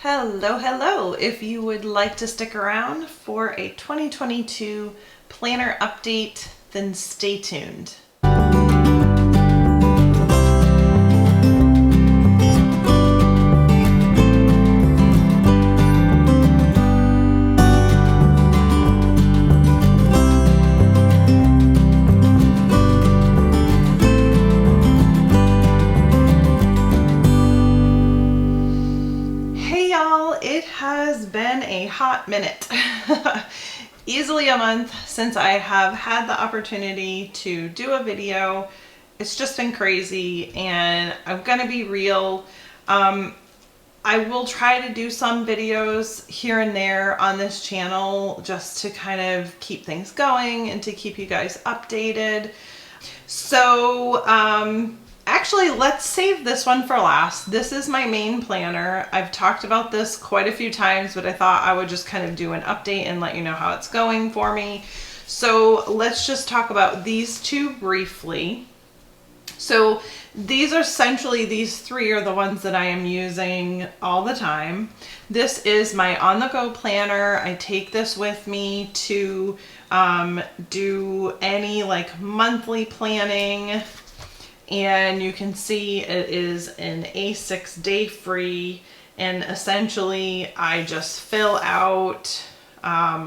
Hello, hello. If you would like to stick around for a 2022 planner update, then stay tuned. It has been a hot minute, easily a month since I have had the opportunity to do a video. It's just been crazy, and I'm gonna be real. I will try to do some videos here and there on this channel just to kind of keep things going and to keep you guys updated. So actually, let's save this one for last. This is my main planner. I've talked about this quite a few times, but I thought I would just kind of do an update and let you know how it's going for me. So let's just talk about these two briefly. So these are essentially, these three are the ones that I am using all the time. This is my on-the-go planner. I take this with me to do any like monthly planning. And you can see it is an A6 day free, and essentially I just fill out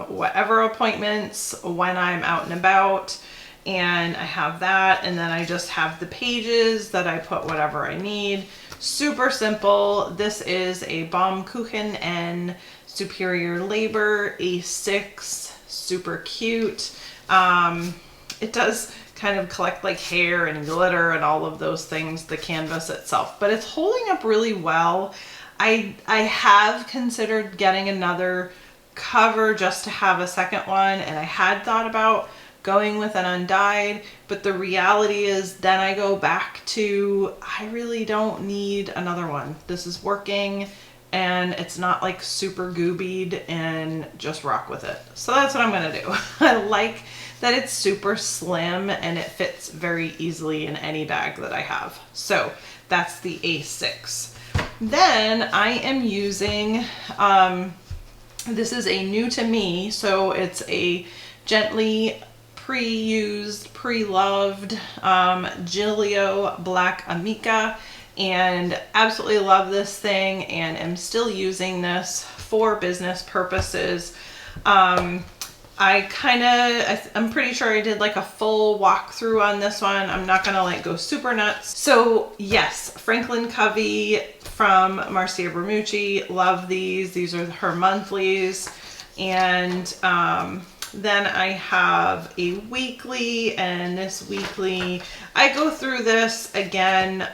whatever appointments when I'm out and about, and I have that, and then I just have the pages that I put whatever I need. Super simple. This is a Baumkuchen and Superior Labor A6, super cute. It does kind of collect like hair and glitter and all of those things, the canvas itself, but it's holding up really well. I have considered getting another cover just to have a second one, and I had thought about going with an undyed, but the reality is then I go back to, I really don't need another one. This is working and it's not like super goobied, and just rock with it. So that's what I'm gonna do. I like that it's super slim and it fits very easily in any bag that I have. So that's the A6. Then I am using, this is a new to me, so it's a gently pre-used, pre-loved Gillio black Amica, and absolutely love this thing and am still using this for business purposes. I'm pretty sure I did like a full walkthrough on this one. I'm not gonna like go super nuts. So yes, Franklin Covey from Marcia Bermucci, love these. These are her monthlies. And then I have a weekly, and this weekly, I go through this again.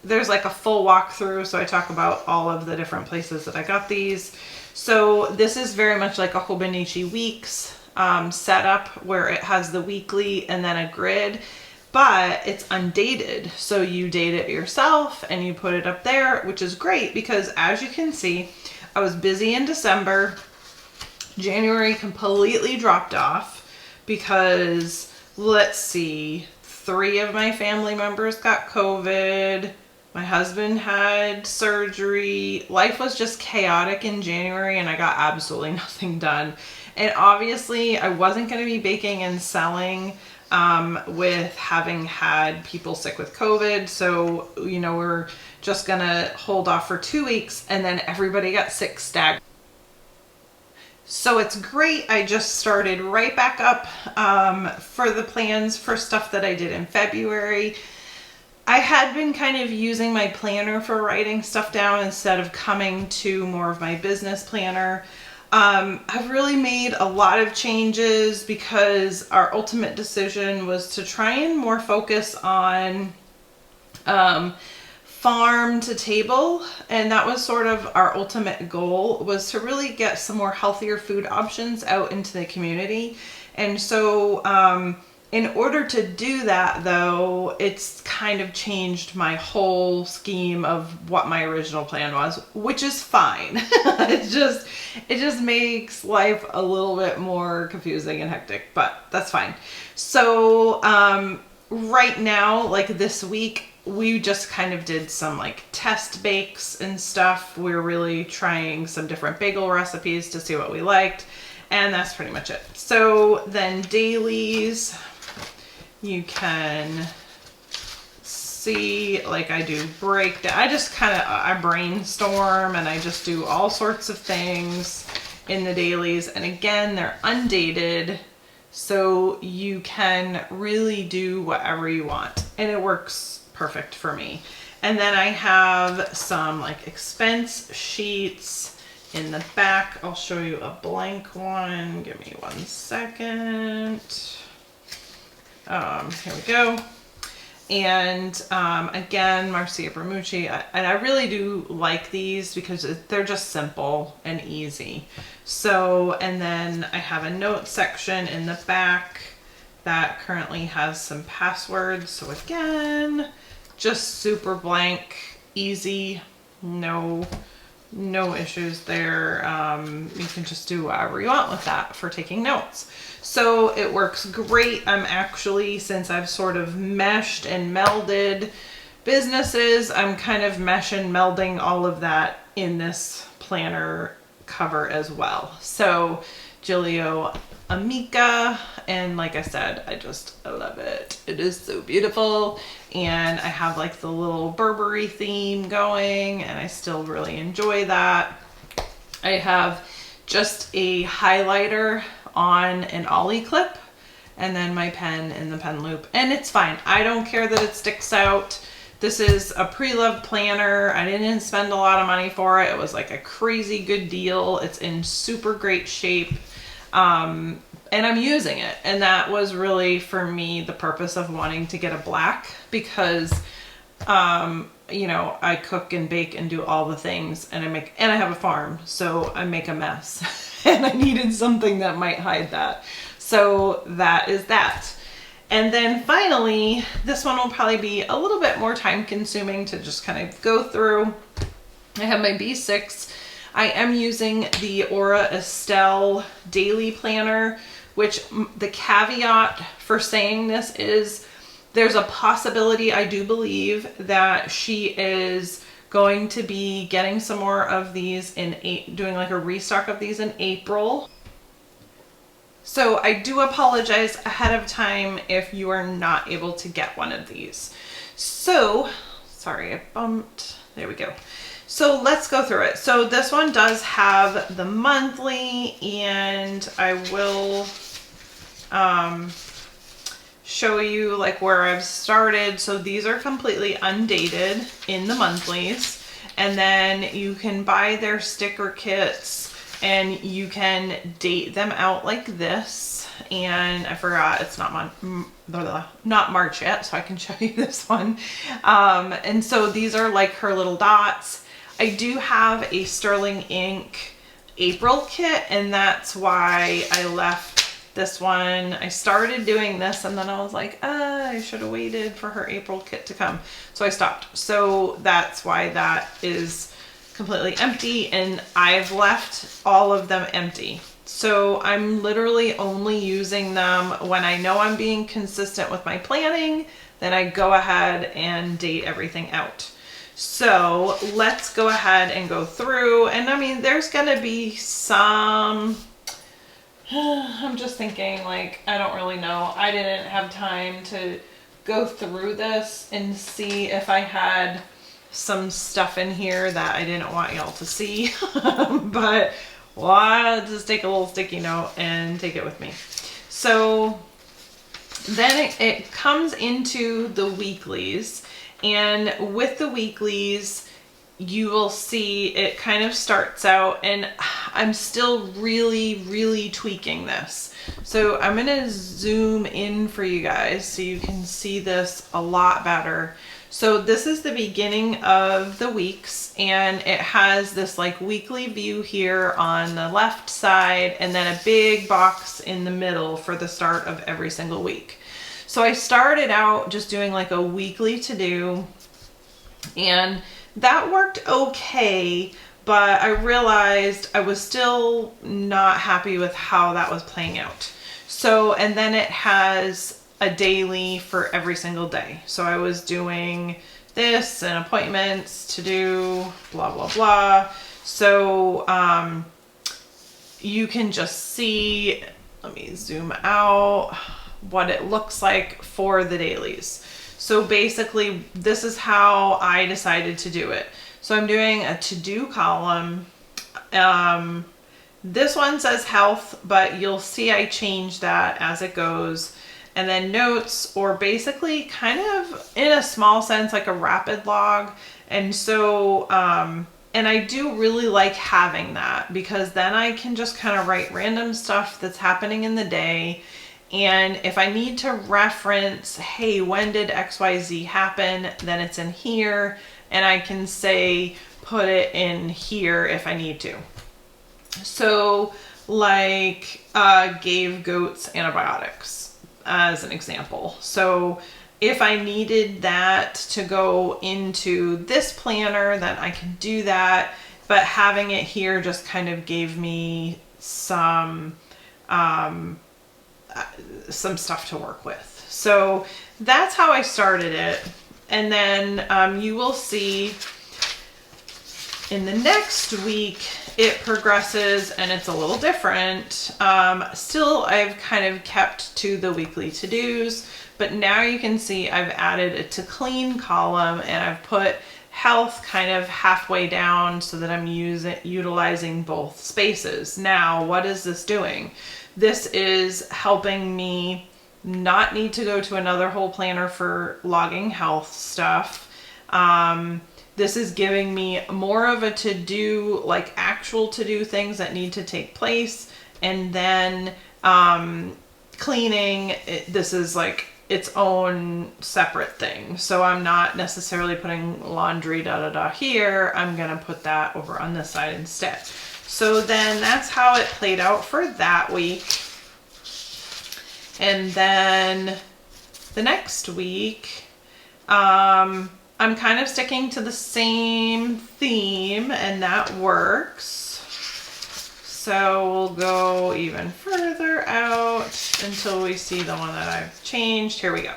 There's like a full walkthrough, so I talk about all of the different places that I got these. So this is very much like a Hobonichi Weeks setup, where it has the weekly and then a grid, but it's undated. So you date it yourself and you put it up there, which is great because as you can see, I was busy in December. January completely dropped off because, let's see, 3 of my family members got COVID. My husband had surgery. Life was just chaotic in January and I got absolutely nothing done. And obviously I wasn't going to be baking and selling with having had people sick with COVID. So, you know, we're just going to hold off for 2 weeks, and then everybody got sick staggered. So it's great. I just started right back up for the plans for stuff that I did in February. I had been kind of using my planner for writing stuff down instead of coming to more of my business planner. I've really made a lot of changes because our ultimate decision was to try and more focus on farm to table, and that was sort of our ultimate goal, was to really get some more healthier food options out into the community. And so in order to do that though, it's kind of changed my whole scheme of what my original plan was, which is fine. it just makes life a little bit more confusing and hectic, but that's fine. So right now, like this week, we just kind of did some like test bakes and stuff. We're really trying some different bagel recipes to see what we liked. And that's pretty much it. So then dailies, you can see, like I do breakdown. I just kind of, I brainstorm and I just do all sorts of things in the dailies. And again, they're undated, so you can really do whatever you want. And it works perfect for me. And then I have some like expense sheets in the back. I'll show you a blank one. Give me 1 second. Here we go. And again, Marcia Bermucci, and I really do like these because they're just simple and easy. So, and then I have a note section in the back that currently has some passwords. So again, just super blank, easy, no issues there. You can just do whatever you want with that for taking notes. So it works great. I'm actually, since I've sort of meshed and melded businesses, I'm kind of mesh and melding all of that in this planner cover as well. So Gillio, Amica, and like I said, I love it. It is so beautiful. And I have like the little Burberry theme going, and I still really enjoy that. I have just a highlighter on an ollie clip, and then my pen in the pen loop, and it's fine. I don't care that it sticks out. This is a pre-loved planner. I didn't spend a lot of money for it. It was like a crazy good deal. It's in super great shape. And I'm using it. And that was really, for me, the purpose of wanting to get a black, because, you know, I cook and bake and do all the things, and I have a farm, so I make a mess and I needed something that might hide that. So that is that. And then finally, this one will probably be a little bit more time consuming to just kind of go through. I have my B6. I am using the Aura Estelle Daily Planner, which the caveat for saying this is there's a possibility, I do believe, that she is going to be getting some more of these doing like a restock of these in April. So I do apologize ahead of time if you are not able to get one of these. So, sorry, I bumped, there we go. So let's go through it. So this one does have the monthly, and I will show you like where I've started. So these are completely undated in the monthlies, and then you can buy their sticker kits and you can date them out like this. And I forgot, it's not March yet, so I can show you this one. And so these are like her little dots. I do have a Sterling Ink April kit, and that's why I left this one. I started doing this, and then I was like, I should have waited for her April kit to come. So I stopped. So that's why that is completely empty, and I've left all of them empty. So I'm literally only using them when I know I'm being consistent with my planning. Then I go ahead and date everything out. So let's go ahead and go through. And I mean, there's gonna be some, I'm just thinking, like, I don't really know. I didn't have time to go through this and see if I had some stuff in here that I didn't want y'all to see. But well, just take a little sticky note and take it with me. So then it comes into the weeklies. And with the weeklies, you will see it kind of starts out, and I'm still really tweaking this. So I'm going to zoom in for you guys so you can see this a lot better. So this is the beginning of the weeks, and it has this like weekly view here on the left side, and then a big box in the middle for the start of every single week. So I started out just doing like a weekly to do, and that worked okay, but I realized I was still not happy with how that was playing out. So, and then it has a daily for every single day. So I was doing this and appointments to do, blah, blah, blah. So you can just see, let me zoom out, what it looks like for the dailies. So basically, this is how I decided to do it. So I'm doing a to-do column. This one says health, but you'll see I change that as it goes. And then notes, or basically kind of in a small sense like a rapid log. And so, and I do really like having that, because then I can just kind of write random stuff that's happening in the day. And if I need to reference, hey, when did XYZ happen, then it's in here, and I can say, put it in here if I need to. So like gave goats antibiotics as an example. So if I needed that to go into this planner, then I can do that. But having it here just kind of gave me some stuff to work with. So that's how I started it. And then you will see in the next week, it progresses and it's a little different. Still, I've kind of kept to the weekly to-dos, but now you can see I've added a to clean column, and I've put health kind of halfway down so that I'm utilizing both spaces. Now, what is this doing? This is helping me not need to go to another whole planner for logging health stuff. This is giving me more of a to-do, like actual to-do things that need to take place. And then cleaning, this is like its own separate thing. So I'm not necessarily putting laundry da-da-da here. I'm gonna put that over on this side instead. So then that's how it played out for that week. And then the next week, I'm kind of sticking to the same theme, and that works. So we'll go even further out until we see the one that I've changed. Here we go.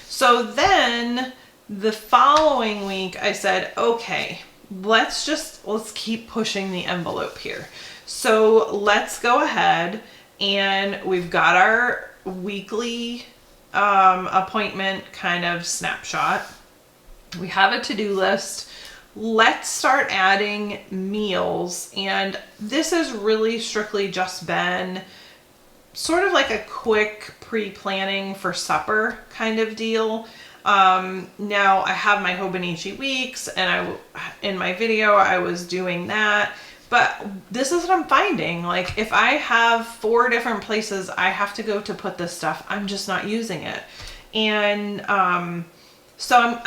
So then the following week I said, okay, let's keep pushing the envelope here. So let's go ahead, and we've got our weekly appointment kind of snapshot. We have a to-do list. Let's start adding meals. And this has really strictly just been sort of like a quick pre-planning for supper kind of deal. Now I have my Hobonichi weeks, and in my video I was doing that. But this is what I'm finding. Like if I have 4 different places I have to go to put this stuff, I'm just not using it. And so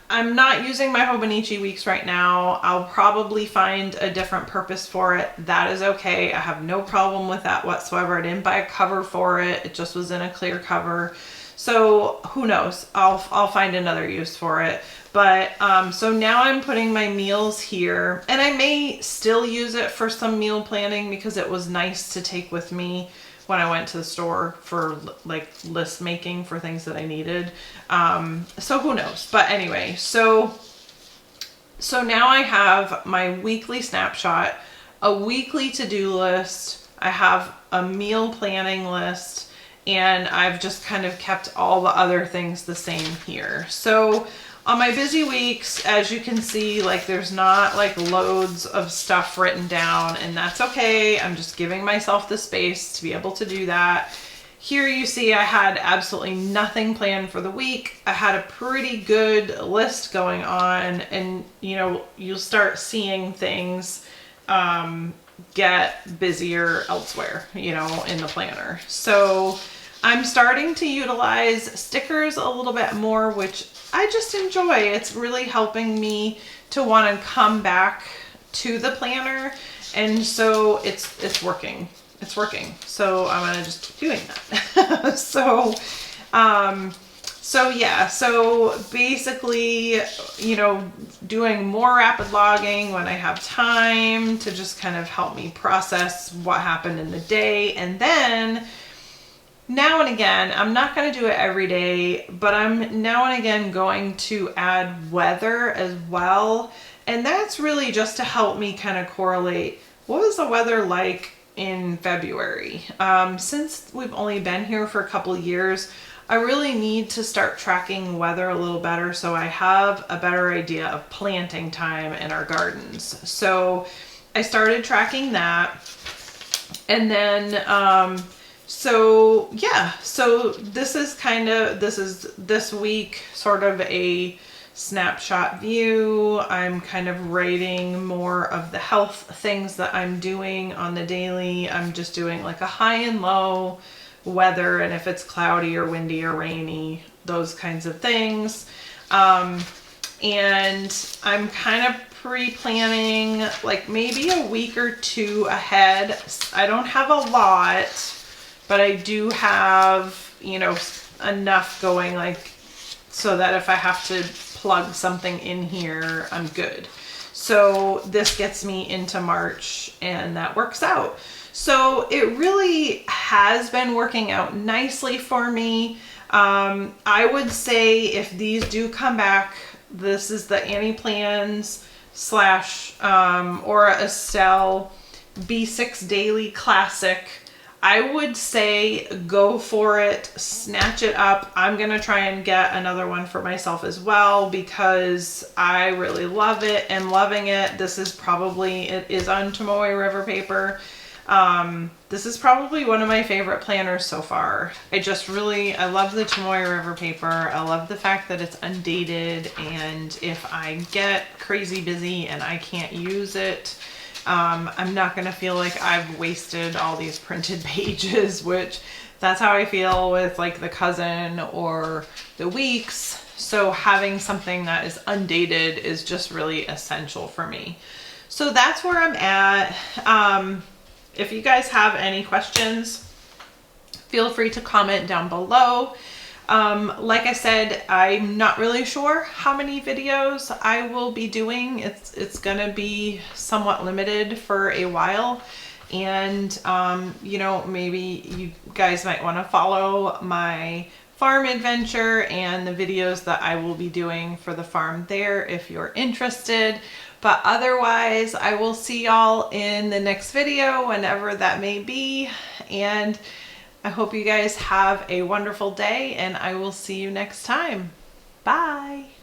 I'm not using my Hobonichi weeks right now. I'll probably find a different purpose for it. That is okay. I have no problem with that whatsoever. I didn't buy a cover for it. It just was in a clear cover. So who knows? I'll find another use for it. But so now I'm putting my meals here, and I may still use it for some meal planning because it was nice to take with me when I went to the store for like list making for things that I needed. So who knows? But anyway, so now I have my weekly snapshot, a weekly to-do list. I have a meal planning list, and I've just kind of kept all the other things the same here. So on my busy weeks, as you can see, like there's not like loads of stuff written down, and that's okay. I'm just giving myself the space to be able to do that. Here you see I had absolutely nothing planned for the week. I had a pretty good list going on, and you know, you'll start seeing things get busier elsewhere, you know, in the planner. So I'm starting to utilize stickers a little bit more, which I just enjoy. It's really helping me to want to come back to the planner, and so it's working. It's working. So I'm gonna just keep doing that. So yeah, so basically, you know, doing more rapid logging when I have time to just kind of help me process what happened in the day, and then now and again, I'm not going to do it every day, but I'm now and again going to add weather as well. And that's really just to help me kind of correlate what was the weather like in February. Since we've only been here for a couple of years, I really need to start tracking weather a little better so I have a better idea of planting time in our gardens. So I started tracking that. And then, so yeah, so this is this week sort of a snapshot view. I'm kind of rating more of the health things that I'm doing on the daily. I'm just doing like a high and low weather, and if it's cloudy or windy or rainy, those kinds of things. And I'm kind of pre-planning like maybe a week or two ahead. I don't have a lot, but I do have, you know, enough going, like, so that if I have to plug something in here, I'm good. So this gets me into March, and that works out. So it really has been working out nicely for me. I would say if these do come back, this is the Annie Plans / Aura Estelle B6 Daily Classic. I would say go for it, snatch it up. I'm going to try and get another one for myself as well because I really love it and loving it. This is probably, it is on Tomoe River paper. This is probably one of my favorite planners so far. I love the Tomoe River paper. I love the fact that it's undated, and if I get crazy busy and I can't use it, I'm not going to feel like I've wasted all these printed pages, which that's how I feel with like the Cousin or the Weeks. So having something that is undated is just really essential for me. So that's where I'm at. If you guys have any questions, feel free to comment down below. Like I said, I'm not really sure how many videos I will be doing. It's gonna be somewhat limited for a while. And, you know, maybe you guys might want to follow my farm adventure and the videos that I will be doing for the farm there if you're interested. But otherwise, I will see y'all in the next video, whenever that may be. And I hope you guys have a wonderful day, and I will see you next time. Bye.